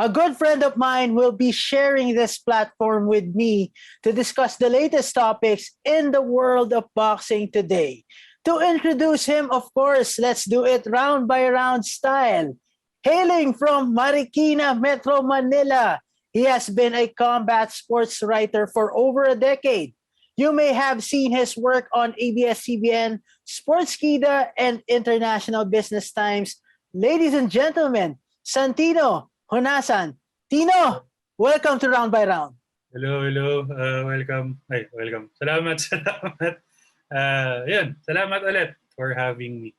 A good friend of mine will be sharing this platform with me to discuss the latest topics in the world of boxing today. To introduce him, of course, let's do it round by round style. Hailing from Marikina, Metro Manila, he has been a combat sports writer for over a decade. You may have seen his work on ABS-CBN, Sportskida, and International Business Times. Ladies and gentlemen, Santino Honasan. Tino, welcome to Round by Round. Hello. Welcome. Welcome. Salamat. Salamat ulit for having me.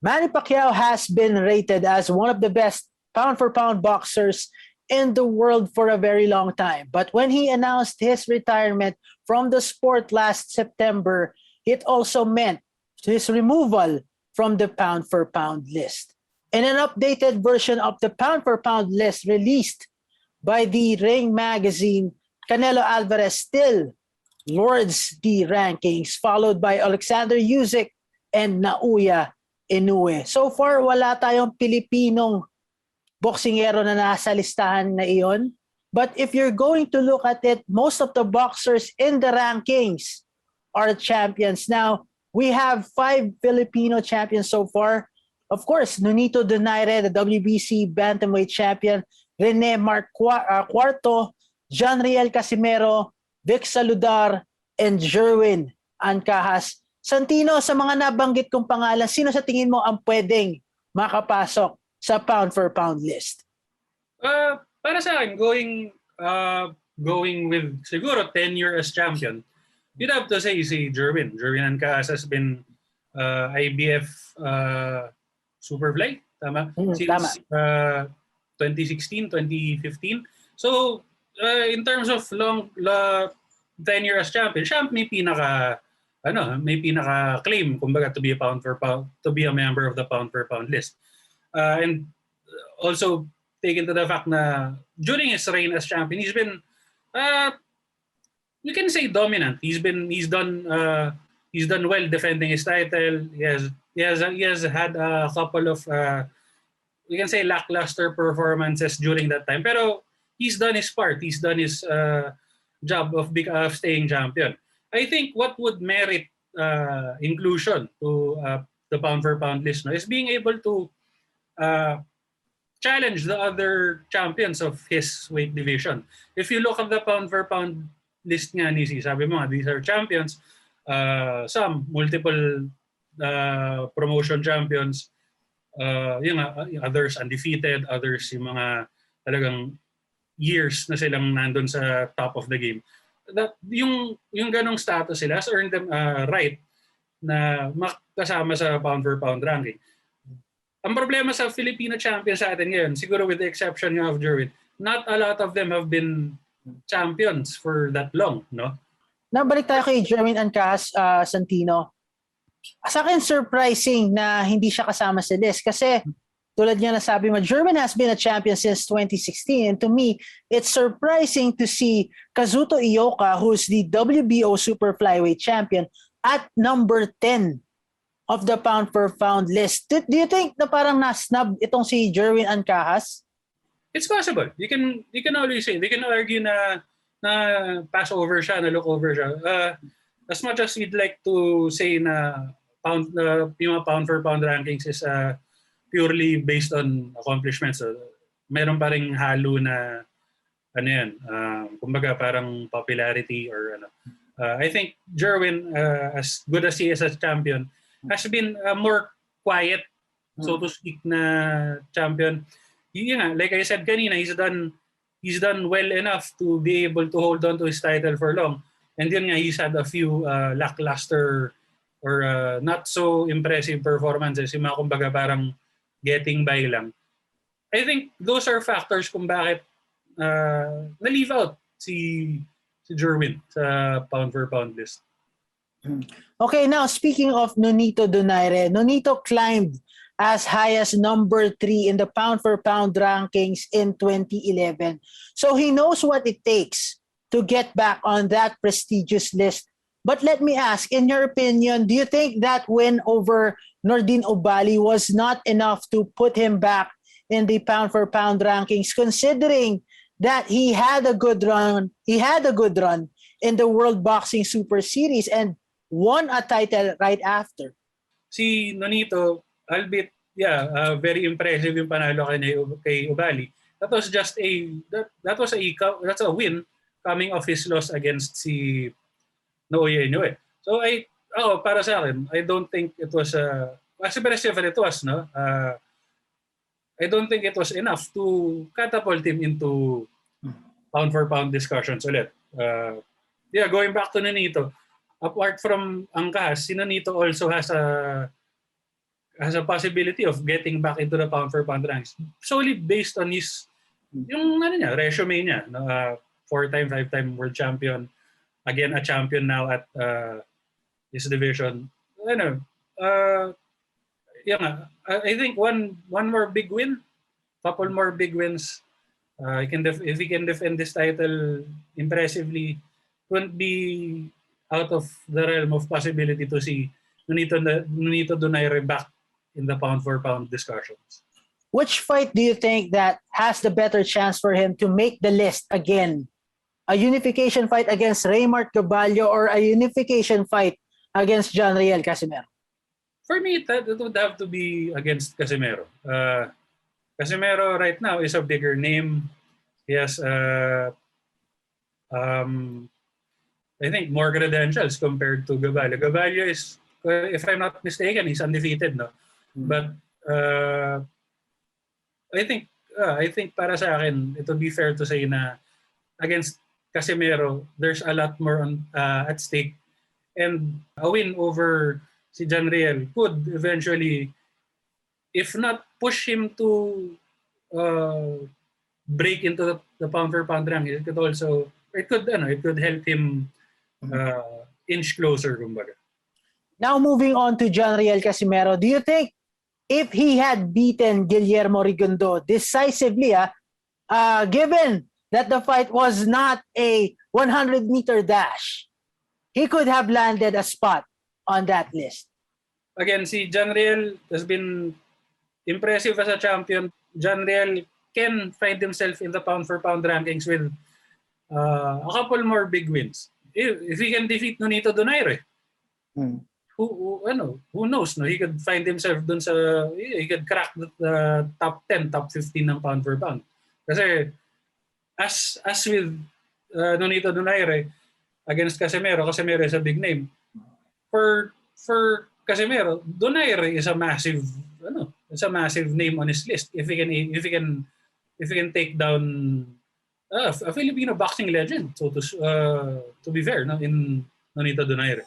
Manny Pacquiao has been rated as one of the best pound-for-pound boxers in the world for a very long time. But when he announced his retirement from the sport last September, it also meant his removal from the pound-for-pound list. In an updated version of the pound-for-pound list released by the Ring magazine, Canelo Alvarez still lords the rankings, followed by Alexander Usyk and Naoya Inoue. So far, wala tayong Pilipinong boksingero na nasa listahan na iyon. But if you're going to look at it, most of the boxers in the rankings are champions. Now, we have 5 Filipino champions so far. Of course, Nonito, the WBC bantamweight champion, Rene Mark Cuarto, John Riel Casimiro, Vic Saludar, and Jerwin Ancahas. Santino, sa mga nabanggit kong pangalan, sino sa tingin mo ang pwedeng makapasok sa pound-for-pound list? Para sa akin, going with siguro 10-year as champion, you'd have to say si Jerwin. Jerwin Ancahas has been IBF Superfly, tama? Since 2016, 2015. So, in terms of long 10-year as champion, siya may pinaka-claim, kumbaga, to be a pound for pound, to be a member of the pound for pound list. And also take into the fact na during his reign as champion, he's been you can say dominant. He's done well defending his title. He has had a couple of we can say lackluster performances during that time. Pero he's done his part. He's done his job of staying champion. I think what would merit inclusion to the pound for pound list is being able to challenge the other champions of his weight division. If you look at the pound for pound list nga, Nisi, sabi mo nga, these are champions. Some multiple promotion champions, others undefeated, others yung mga talagang years na silang nandun sa top of the game. Yung ganong status sila has earned them right na makasama sa pound for pound ranking. Ang problema sa Filipino champions sa atin ngayon, siguro with the exception of Jerwin, not a lot of them have been champions for that long, no? Nabalik tayo kay Jerwin Ancahas, Santino. Sa akin, surprising na hindi siya kasama sa list kasi tulad nga na sabi mo, Jerwin has been a champion since 2016, and to me, it's surprising to see Kazuto Ioka, who's the WBO super flyweight champion, at number 10 of the pound for pound list. Do you think na parang na-snub itong si Jerwin Ancahas? It's possible. You can always say, they can argue na pass over siya, na look over siya. As much as we'd like to say na yung pound for pound rankings is purely based on accomplishments. So, meron pa ring halo na kumbaga parang popularity or ano. I think Jerwin, as good as he is as champion, has been more quiet, so to speak, na champion. Yun nga, like I said kanina, he's done well enough to be able to hold on to his title for long. And yun nga, he's had a few lackluster or not so impressive performances. Yung mga kumbaga parang getting by lang. I think those are factors kung bakit na-leave out si Jerwin sa pound for pound list. Okay, now speaking of Nonito Donaire, Nonito climbed as high as number 3 in the pound for pound rankings in 2011. So he knows what it takes to get back on that prestigious list. But let me ask, in your opinion, do you think that win over Nordin Obali was not enough to put him back in the pound for pound rankings, considering that he had a good run. He had a good run in the World Boxing Super Series and won a title right after. Si Nonito, albeit, very impressive yung panalo kay Ubali. That was just that's a win coming off his loss against si Naoya Inoue. So para sa akin, I don't think it was as impressive as it was, no? I don't think it was enough to catapult him into pound for pound discussions ulit. Going back to Nonito, apart from angkas, si Nonito also has a possibility of getting back into the pound for pound ranks solely based on his resume niya, no? 4-time, 5-time world champion, again a champion now at his division. I think one more big win, couple more big wins. If he can defend this title impressively, won't be out of the realm of possibility to see Nonito Donaire back in the pound for pound discussions. Which fight do you think that has the better chance for him to make the list again? A unification fight against Raymart Caballo or a unification fight against John Riel Casimiro? For me, it would have to be against Casimiro. Casimiro right now is a bigger name. He has, I think, more credentials compared to Gaballo. Gaballo is, if I'm not mistaken, he's undefeated, no? But I think para sa akin, it would be fair to say na against Casimiro, there's a lot more at stake. And a win over si John Riel could eventually, if not push him to break into the pound for pound ranking, it could help him inch closer, kumbaga. Now moving on to John Riel Casimiro, do you think if he had beaten Guillermo Rigondo decisively, given that the fight was not a 100-meter dash, he could have landed a spot on that list? Again, si John Riel has been impressive as a champion. John Riel can find himself in the pound for pound rankings with a couple more big wins. If he can defeat Nonito Donaire, who knows? No, he could find himself dun he could crack the top 10, top 15 ng pound for pound. Kasi as with Nonito Donaire against Casimiro is a big name. For Casimiro, Donaire is a massive name on his list. If he can take down a Filipino boxing legend, so to be fair, no, in Nonito Donaire.